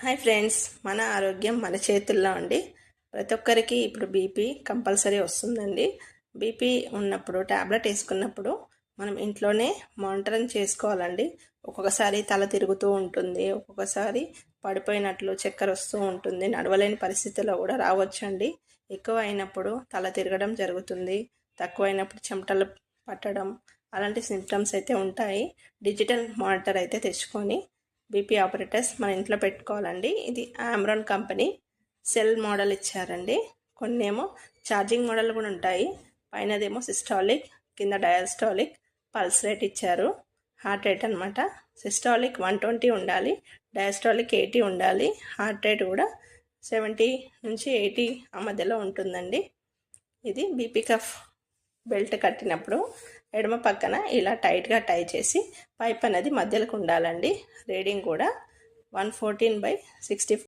Hi friends, మన ఆరోగ్యం మన చేతుల్లో అండి. ప్రతి ఒక్కరికి ఇప్పుడు బీపీ కంపల్సరీ వస్తుందండి. బీపీ ఉన్నప్పుడు ట్యాబ్లెట్ వేసుకున్నప్పుడు మనం ఇంట్లోనే మానిటరింగ్ చేసుకోవాలండి. ఒక్కొక్కసారి తల తిరుగుతూ ఉంటుంది, ఒక్కొక్కసారి పడిపోయినట్లు చక్కెర వస్తూ ఉంటుంది. నడవలేని పరిస్థితిలో కూడా రావచ్చండి. ఎక్కువ అయినప్పుడు తల తిరగడం జరుగుతుంది, తక్కువైనప్పుడు చెమటలు పట్టడం, అలాంటి సిమ్టమ్స్ అయితే ఉంటాయి. డిజిటల్ మానిటర్ అయితే తెచ్చుకొని బీపీ ఆపరేటర్స్ మన ఇంట్లో పెట్టుకోవాలండి. ఇది ఆమ్రాన్ కంపెనీ సెల్ మోడల్ ఇచ్చారండి. కొన్ని ఏమో ఛార్జింగ్ మోడల్ కూడా ఉంటాయి. పైనదేమో సిస్టాలిక్, కింద డయాస్టాలిక్, పల్స్ రేట్ ఇచ్చారు. హార్ట్ రేట్ అనమాట. సిస్టాలిక్ 120 ఉండాలి, డయాస్టాలిక్ 80 ఉండాలి. హార్ట్ రేట్ కూడా 70 నుంచి 80 ఆ మధ్యలో ఉంటుందండి. ఇది బీపీ కఫ్ బెల్ట్ కట్టినప్పుడు ఎడమ పక్కన ఇలా టైట్గా టై చేసి పైప్ అనేది మధ్యలోకి ఉండాలండి. రీడింగ్ కూడా 114/64